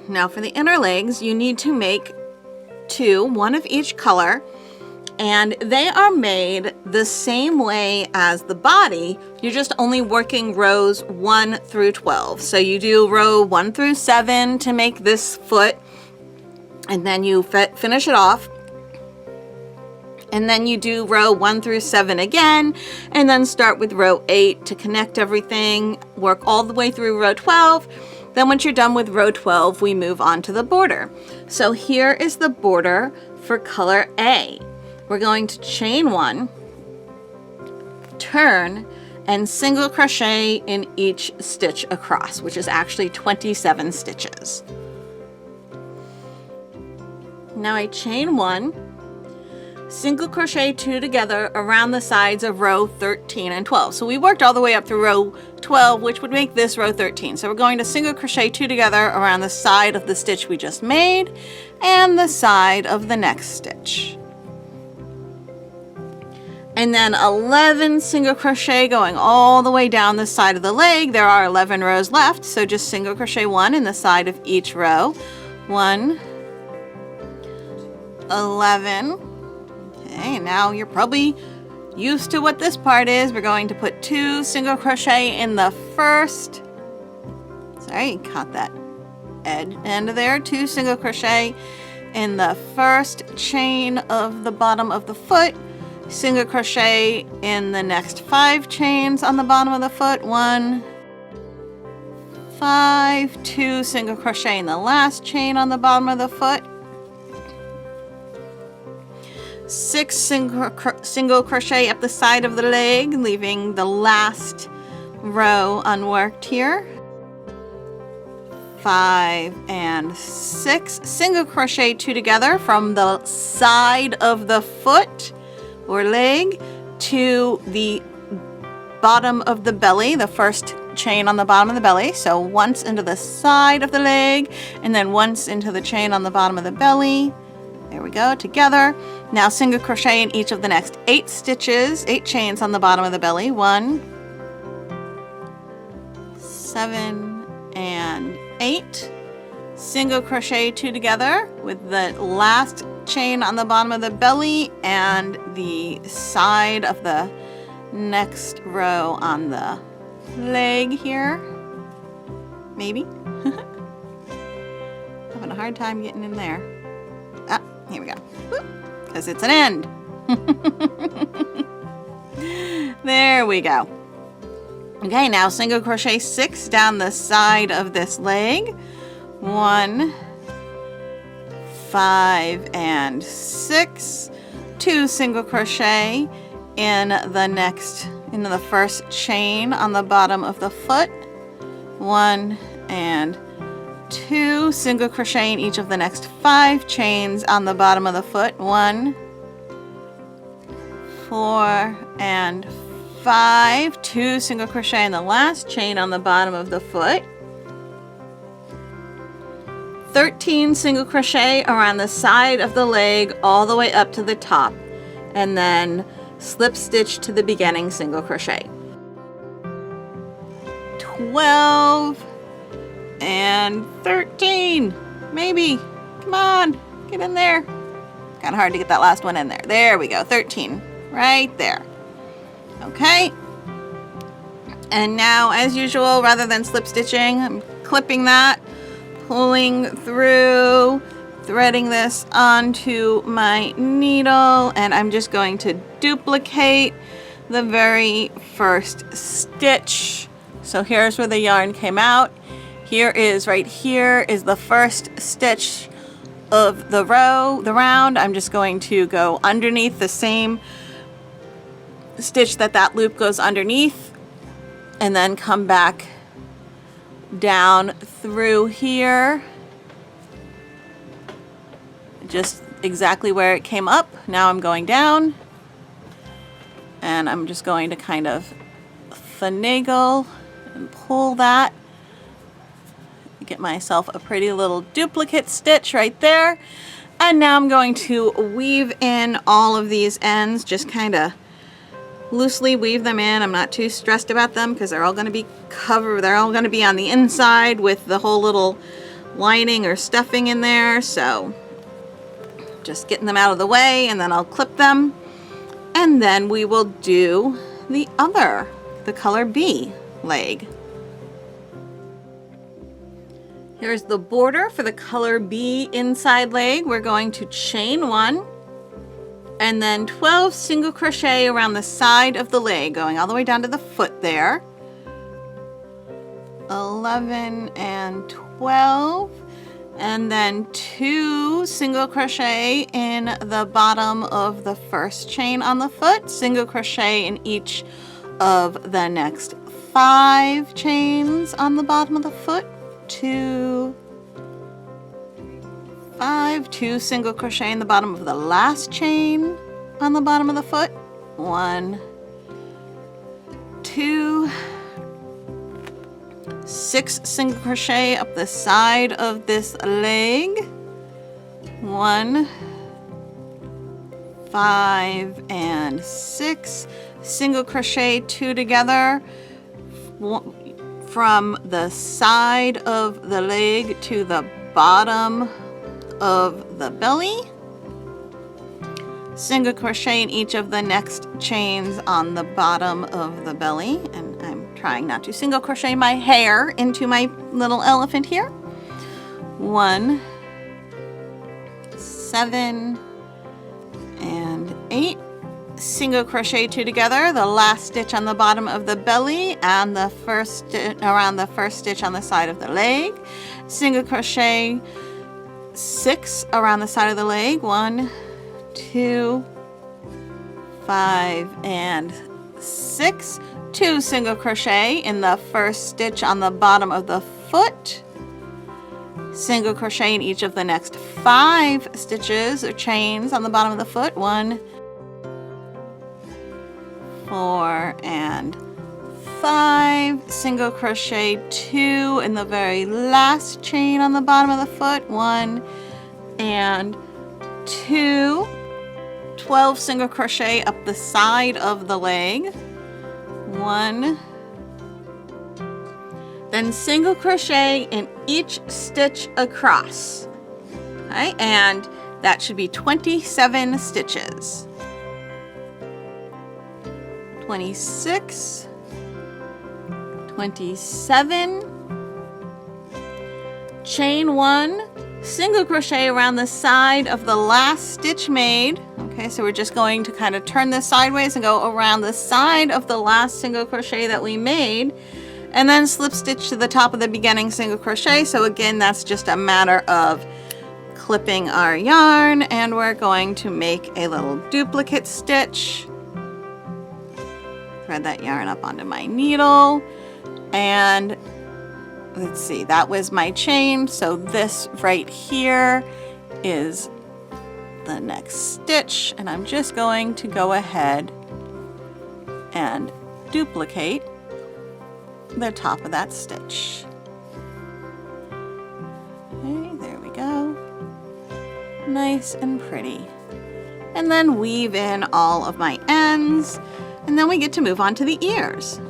Now for the inner legs, you need to make 2, one of each color, and they are made the same way as the body. You're just only working rows 1 through 12. So you do row 1 through 7 to make this foot, and then you finish it off. And then you do row 1 through 7 again, and then start with row 8 to connect everything, work all the way through row 12. Then once you're done with row 12, we move on to the border. So here is the border for color A. We're going to chain 1, turn, and single crochet in each stitch across, which is actually 27 stitches. Now I chain 1, single crochet 2 together around the sides of row 13 and 12. So we worked all the way up through row 12, which would make this row 13. So we're going to single crochet 2 together around the side of the stitch we just made and the side of the next stitch. And then 11 single crochet going all the way down the side of the leg. There are 11 rows left, so just single crochet 1 in the side of each row. 1, 11. Okay, now you're probably used to what this part is. We're going to put 2 single crochet in the first, sorry, caught that end there, 2 single crochet in the first chain of the bottom of the foot, single crochet in the next 5 chains on the bottom of the foot, 1, 5, 2 single crochet in the last chain on the bottom of the foot, 6 single crochet up the side of the leg, leaving the last row unworked here, 5 and 6 single crochet 2 together from the side of the foot or leg to the bottom of the belly, the first chain on the bottom of the belly. So once into the side of the leg and then once into the chain on the bottom of the belly. There we go, together. Now single crochet in each of the next 8 stitches, 8 chains on the bottom of the belly. 1, 7 and 8. Single crochet 2 together with the last chain on the bottom of the belly and the side of the next row on the leg here. Maybe. Having a hard time getting in there. Ah, here we go. Because it's an end. There we go. Okay, now single crochet 6 down the side of this leg. 1, 5 and 6. 2 single crochet in the first chain on the bottom of the foot. 1 and 2 single crochet in each of the next 5 chains on the bottom of the foot. 1, 4 and 5. 2 single crochet in the last chain on the bottom of the foot. 13 single crochet around the side of the leg all the way up to the top, and then slip stitch to the beginning single crochet. 12 and 13, maybe. Come on, get in there. Kind of hard to get that last one in there. There we go, 13, right there. Okay. And now, as usual, rather than slip stitching, I'm clipping that, pulling through, threading this onto my needle, and I'm just going to duplicate the very first stitch. So here's where the yarn came out. Right here is the first stitch of the round. I'm just going to go underneath the same stitch that loop goes underneath, and then come back down through here, just exactly where it came up. Now I'm going down, and I'm just going to kind of finagle and pull that, get myself a pretty little duplicate stitch right there. And now I'm going to weave in all of these ends, just kind of loosely weave them in. I'm not too stressed about them because they're all going to be covered. They're all going to be on the inside with the whole little lining or stuffing in there, so just getting them out of the way, and then I'll clip them, and then we will do the color B leg. Here's the border for the color B inside leg. We're going to chain 1 and then 12 single crochet around the side of the leg, going all the way down to the foot there. 11 and 12, and then 2 single crochet in the bottom of the first chain on the foot, single crochet in each of the next 5 chains on the bottom of the foot, 2, 5, 2 single crochet in the bottom of the last chain on the bottom of the foot, 1, 2, 6 single crochet up the side of this leg, 1, 5 and 6 single crochet 2 together from the side of the leg to the bottom of the belly, single crochet in each of the next chains on the bottom of the belly, and I'm trying not to single crochet my hair into my little elephant here. 1, 7 and 8 single crochet 2 together, the last stitch on the bottom of the belly and the first around the first stitch on the side of the leg, single crochet 6 around the side of the leg, 1, 2, 5 and 6, 2 single crochet in the first stitch on the bottom of the foot, single crochet in each of the next 5 stitches or chains on the bottom of the foot, 1, 4 and 5, single crochet 2 in the very last chain on the bottom of the foot, 1 and 2, 12 single crochet up the side of the leg, 1, then single crochet in each stitch across. Okay, and that should be 27 stitches. 26, 27, chain 1, single crochet around the side of the last stitch made. Okay, so we're just going to kind of turn this sideways and go around the side of the last single crochet that we made, and then slip stitch to the top of the beginning single crochet. So again, that's just a matter of clipping our yarn, and we're going to make a little duplicate stitch. Thread that yarn up onto my needle, and let's see, that was my chain, so this right here is the next stitch, and I'm just going to go ahead and duplicate the top of that stitch. Okay, there we go, nice and pretty, and then weave in all of my ends. And then we get to move on to the ears.